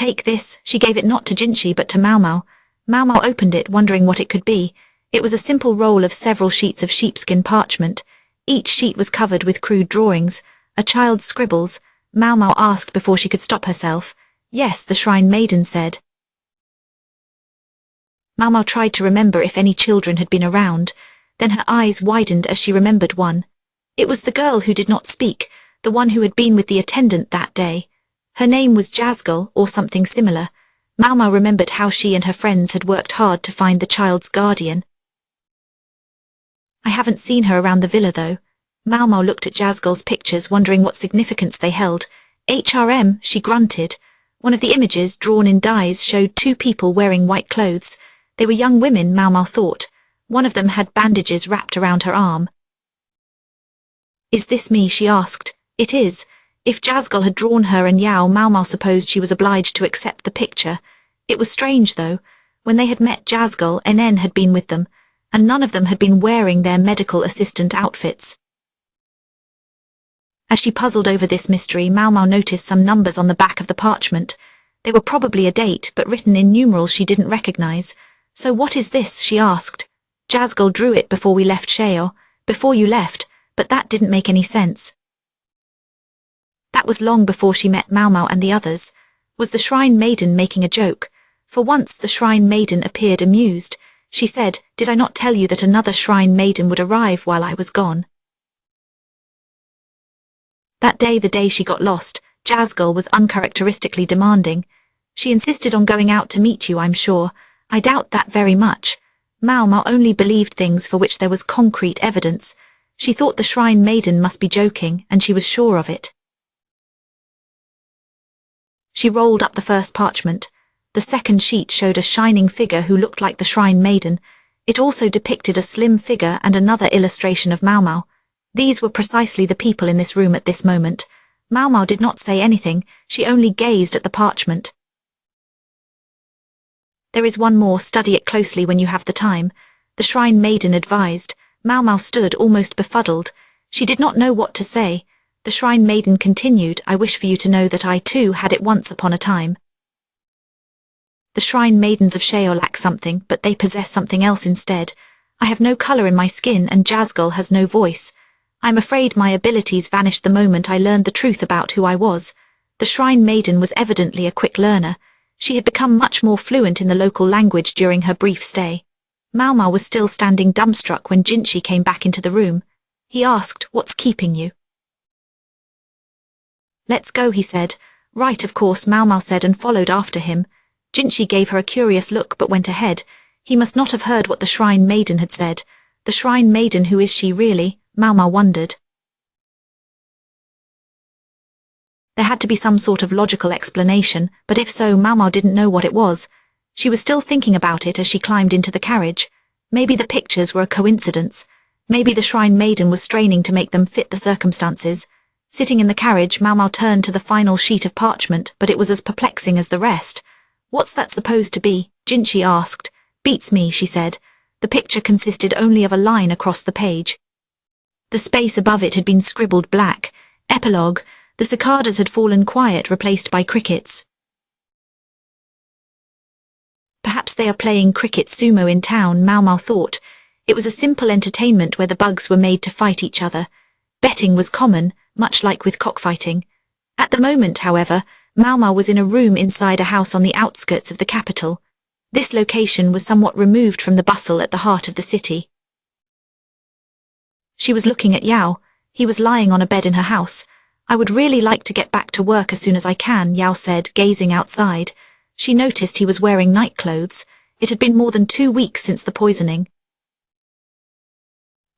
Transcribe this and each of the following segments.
take this." She gave it not to Jinchi but to Maomao. Maomao opened it, wondering what it could be. It was a simple roll of several sheets of sheepskin parchment. Each sheet was covered with crude drawings, a child's scribbles. Maomao asked before she could stop herself. "Yes," the shrine maiden said. Maomao tried to remember if any children had been around. Then her eyes widened as she remembered one. It was the girl who did not speak, the one who had been with the attendant that day. Her name was Jazgul, or something similar. Maomao remembered how she and her friends had worked hard to find the child's guardian. "I haven't seen her around the villa though." Maomao looked at Jazgul's pictures, wondering what significance they held. "HRM," she grunted. One of the images, drawn in dyes, showed two people wearing white clothes. They were young women, Maomao thought. One of them had bandages wrapped around her arm. "Is this me?" she asked. "It is." If Jazgul had drawn her and Yao, Maomao supposed she was obliged to accept the picture. It was strange, though. When they had met Jazgul, NN had been with them, and none of them had been wearing their medical assistant outfits. As she puzzled over this mystery, Maomao noticed some numbers on the back of the parchment. They were probably a date, but written in numerals she didn't recognize. "So what is this?" she asked. "Jazgul drew it before we left Sheo, before you left, but that didn't make any sense." That was long before she met Maomao and the others. Was the shrine maiden making a joke? For once the shrine maiden appeared amused. She said, "Did I not tell you that another shrine maiden would arrive while I was gone?" That day, the day she got lost, Jazgul was uncharacteristically demanding. "She insisted on going out to meet you, I'm sure." "I doubt that very much." Maomao only believed things for which there was concrete evidence. She thought the shrine maiden must be joking, and she was sure of it. She rolled up the first parchment. The second sheet showed a shining figure who looked like the shrine maiden. It also depicted a slim figure and another illustration of Maomao. These were precisely the people in this room at this moment. Maomao did not say anything, she only gazed at the parchment. "There is one more, study it closely when you have the time," the shrine maiden advised. Maomao stood almost befuddled. She did not know what to say. The shrine maiden continued, "I wish for you to know that I too had it once upon a time." The shrine maidens of Sheo lack something, but they possess something else instead. "I have no color in my skin and Jazgul has no voice. I'm afraid my abilities vanished the moment I learned the truth about who I was." The shrine maiden was evidently a quick learner. She had become much more fluent in the local language during her brief stay. Maomao was still standing dumbstruck when Jinchi came back into the room. He asked, "What's keeping you?" "Let's go," he said. "Right, of course," Maomao said and followed after him. Jinchi gave her a curious look but went ahead. He must not have heard what the shrine maiden had said. The shrine maiden, who is she really? Maomao wondered. There had to be some sort of logical explanation, but if so, Maomao didn't know what it was. She was still thinking about it as she climbed into the carriage. Maybe the pictures were a coincidence. Maybe the shrine maiden was straining to make them fit the circumstances. Sitting in the carriage, Maomao turned to the final sheet of parchment, but it was as perplexing as the rest. "What's that supposed to be?" Jinchi asked. "Beats me," she said. The picture consisted only of a line across the page. The space above it had been scribbled black. Epilogue. The cicadas had fallen quiet, replaced by crickets. Perhaps they are playing cricket sumo in town, Maomao thought. It was a simple entertainment where the bugs were made to fight each other. Betting was common, much like with cockfighting. At the moment, however, Maomao was in a room inside a house on the outskirts of the capital. This location was somewhat removed from the bustle at the heart of the city. She was looking at Yao. He was lying on a bed in her house. "I would really like to get back to work as soon as I can," Yao said, gazing outside. She noticed he was wearing night clothes. It had been more than 2 weeks since the poisoning.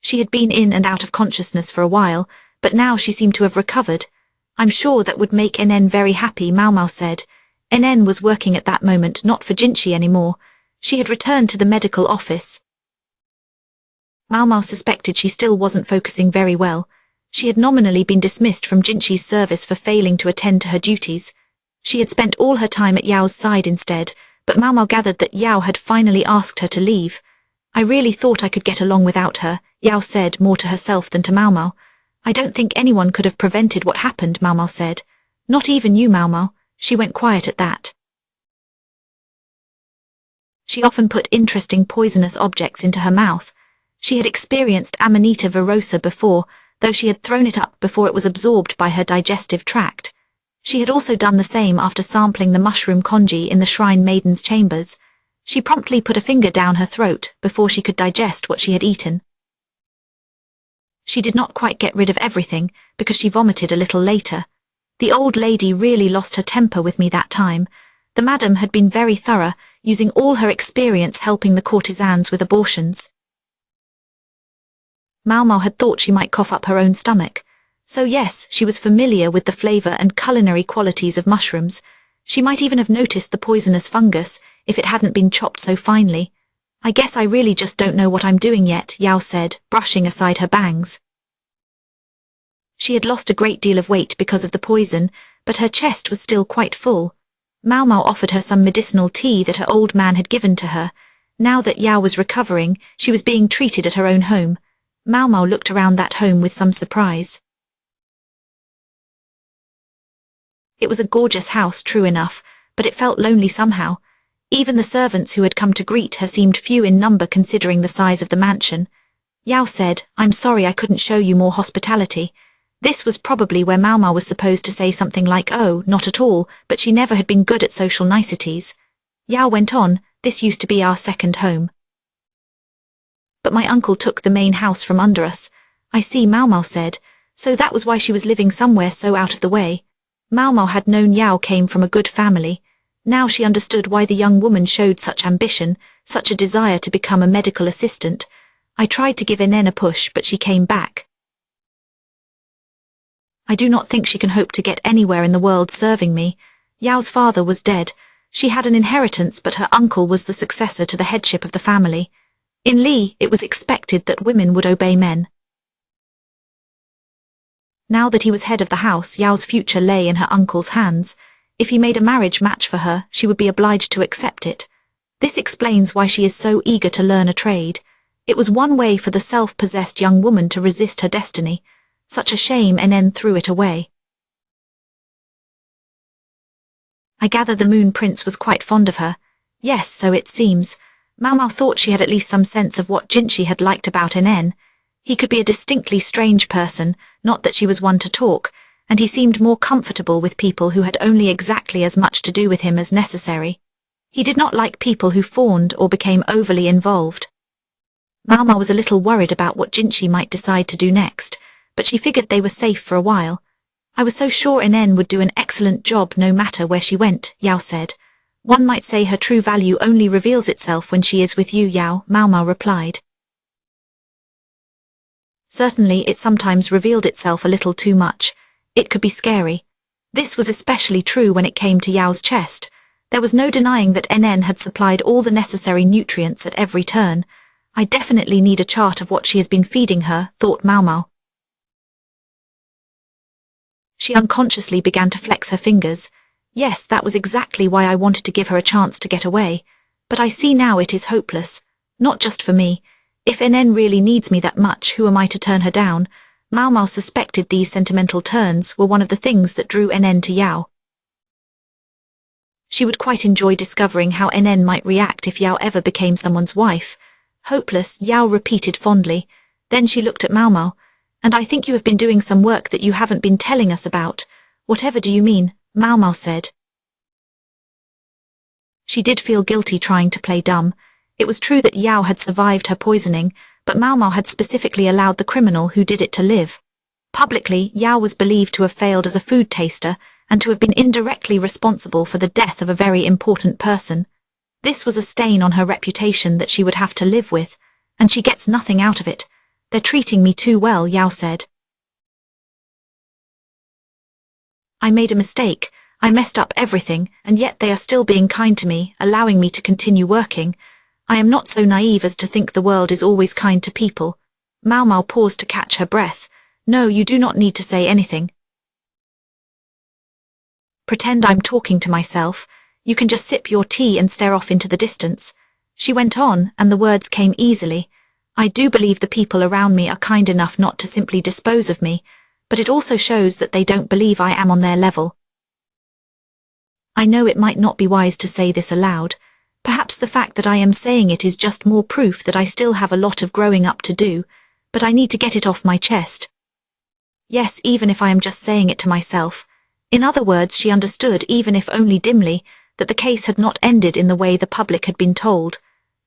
She had been in and out of consciousness for a while, but now she seemed to have recovered. "I'm sure that would make NN very happy," Maomao said. NN was working at that moment not for Jinchi anymore. She had returned to the medical office. Maomao suspected she still wasn't focusing very well. She had nominally been dismissed from Jinchi's service for failing to attend to her duties. She had spent all her time at Yao's side instead, but Maomao gathered that Yao had finally asked her to leave. "I really thought I could get along without her," Yao said, more to herself than to Maomao. "I don't think anyone could have prevented what happened," Maomao said. "Not even you, Maomao." She went quiet at that. She often put interesting poisonous objects into her mouth. She had experienced Amanita virosa before, though she had thrown it up before it was absorbed by her digestive tract. She had also done the same after sampling the mushroom congee in the Shrine Maiden's chambers. She promptly put a finger down her throat before she could digest what she had eaten. She did not quite get rid of everything, because she vomited a little later. The old lady really lost her temper with me that time. The madam had been very thorough, using all her experience helping the courtesans with abortions. Maomao had thought she might cough up her own stomach. So yes, she was familiar with the flavor and culinary qualities of mushrooms. She might even have noticed the poisonous fungus, if it hadn't been chopped so finely. I guess I really just don't know what I'm doing yet, Yao said, brushing aside her bangs. She had lost a great deal of weight because of the poison, but her chest was still quite full. Maomao offered her some medicinal tea that her old man had given to her. Now that Yao was recovering, she was being treated at her own home. Maomao looked around that home with some surprise. It was a gorgeous house, true enough, but it felt lonely somehow. Even the servants who had come to greet her seemed few in number considering the size of the mansion. Yao said, "I'm sorry I couldn't show you more hospitality." This was probably where Maomao was supposed to say something like, "Oh, not at all," but she never had been good at social niceties. Yao went on, "This used to be our second home. But my uncle took the main house from under us." "I see," Maomao said, "so that was why she was living somewhere so out of the way." Maomao had known Yao came from a good family. Now she understood why the young woman showed such ambition, such a desire to become a medical assistant. "I tried to give Enen a push, but she came back. I do not think she can hope to get anywhere in the world serving me." Yao's father was dead. She had an inheritance, but her uncle was the successor to the headship of the family. In Li, it was expected that women would obey men. Now that he was head of the house, Yao's future lay in her uncle's hands. If he made a marriage match for her, she would be obliged to accept it. This explains why she is so eager to learn a trade. It was one way for the self-possessed young woman to resist her destiny. Such a shame Enen threw it away. "I gather the Moon Prince was quite fond of her." "Yes, so it seems." Maomao thought she had at least some sense of what Jinchi had liked about Enen. He could be a distinctly strange person, not that she was one to talk, and he seemed more comfortable with people who had only exactly as much to do with him as necessary. He did not like people who fawned or became overly involved. Maomao was a little worried about what Jinchi might decide to do next, but she figured they were safe for a while. "I was so sure Enen would do an excellent job no matter where she went," Yao said. "One might say her true value only reveals itself when she is with you, Yao," Maomao replied. Certainly it sometimes revealed itself a little too much. It could be scary. This was especially true when it came to Yao's chest. There was no denying that Enen had supplied all the necessary nutrients at every turn. "I definitely need a chart of what she has been feeding her," thought Maomao. She unconsciously began to flex her fingers. "Yes, that was exactly why I wanted to give her a chance to get away. But I see now it is hopeless. Not just for me. If Enen really needs me that much, who am I to turn her down?" Maomao suspected these sentimental turns were one of the things that drew Enen to Yao. She would quite enjoy discovering how Enen might react if Yao ever became someone's wife. "Hopeless," Yao repeated fondly. Then she looked at Maomao. "And I think you have been doing some work that you haven't been telling us about." "Whatever do you mean?" Maomao said. She did feel guilty trying to play dumb. It was true that Yao had survived her poisoning, but Maomao had specifically allowed the criminal who did it to live. Publicly, Yao was believed to have failed as a food taster and to have been indirectly responsible for the death of a very important person. This was a stain on her reputation that she would have to live with, and she gets nothing out of it. "They're treating me too well," Yao said. "I made a mistake. I messed up everything, and yet they are still being kind to me, allowing me to continue working. I am not so naive as to think the world is always kind to people." Maomao paused to catch her breath. "No, you do not need to say anything. Pretend I'm talking to myself. You can just sip your tea and stare off into the distance." She went on, and the words came easily. "I do believe the people around me are kind enough not to simply dispose of me, but it also shows that they don't believe I am on their level. I know it might not be wise to say this aloud. Perhaps the fact that I am saying it is just more proof that I still have a lot of growing up to do, but I need to get it off my chest. Yes, even if I am just saying it to myself. In other words, she understood, even if only dimly, that the case had not ended in the way the public had been told.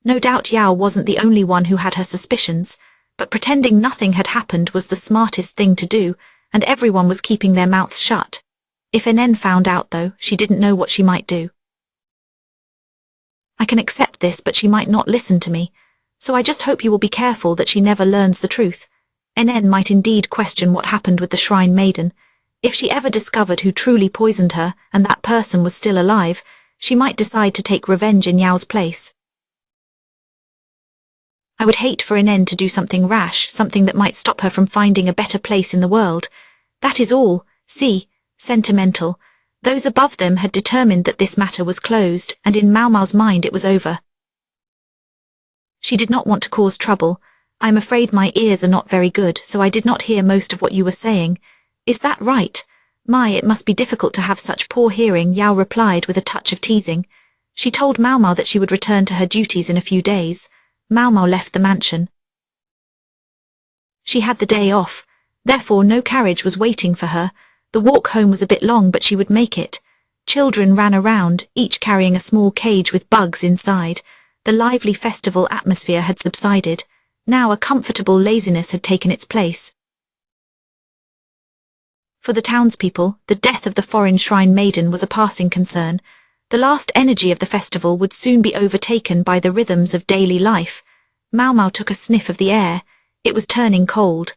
No doubt Yao wasn't the only one who had her suspicions, but pretending nothing had happened was the smartest thing to do, and everyone was keeping their mouths shut. If NN found out, though, she didn't know what she might do. I can accept this, but she might not listen to me, so I just hope you will be careful that she never learns the truth. NN might indeed question what happened with the Shrine Maiden. If she ever discovered who truly poisoned her, and that person was still alive, she might decide to take revenge in Yao's place. I would hate for NN to do something rash, something that might stop her from finding a better place in the world. That is all. See, sentimental. Those above them had determined that this matter was closed, and in Maomao's mind it was over. She did not want to cause trouble. I am afraid my ears are not very good, so I did not hear most of what you were saying. Is that right? My, it must be difficult to have such poor hearing, Yao replied with a touch of teasing. She told Maomao that she would return to her duties in a few days. Maomao left the mansion. She had the day off, therefore no carriage was waiting for her. The walk home was a bit long, but she would make it. Children ran around, each carrying a small cage with bugs inside. The lively festival atmosphere had subsided. Now a comfortable laziness had taken its place. For the townspeople, the death of the foreign Shrine Maiden was a passing concern. The last energy of the festival would soon be overtaken by the rhythms of daily life. Maomao took a sniff of the air. It was turning cold.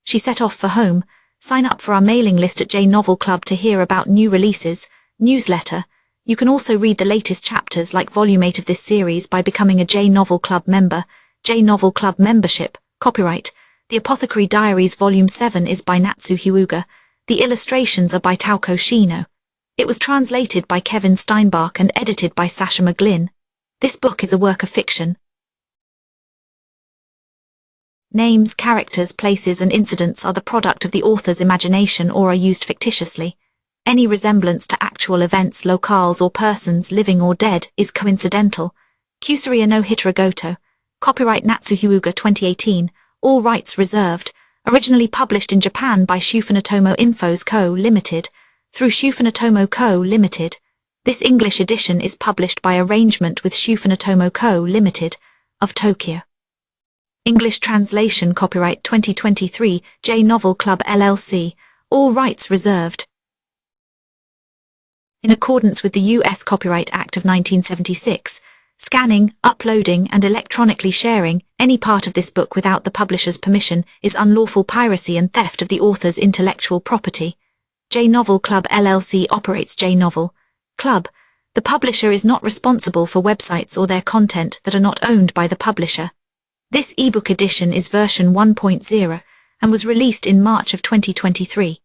She set off for home. Sign up for our mailing list at J Novel Club to hear about new releases. Newsletter. You can also read the latest chapters like Volume 8 of this series by becoming a J Novel Club member. J Novel Club membership. Copyright. The Apothecary Diaries Volume 7 is by Natsu Hyuga. The illustrations are by Taoko Shino. It was translated by Kevin Steinbach and edited by Sasha McGlynn. This book is a work of fiction. Names, characters, places, and incidents are the product of the author's imagination or are used fictitiously. Any resemblance to actual events, locales, or persons, living or dead, is coincidental. Kyusaria no Hitaragoto. Copyright Natsu Hyuga 2018. All rights reserved. Originally published in Japan by Shufunatomo Infos Co. Limited. Through Shufunatomo Co. Limited. This English edition is published by arrangement with Shufunatomo Co. Limited. Of Tokyo. English translation copyright 2023, J Novel Club LLC, all rights reserved. In accordance with the U.S. Copyright Act of 1976, scanning, uploading, and electronically sharing any part of this book without the publisher's permission is unlawful piracy and theft of the author's intellectual property. J Novel Club LLC operates J Novel Club. The publisher is not responsible for websites or their content that are not owned by the publisher. This ebook edition is version 1.0 and was released in March of 2023.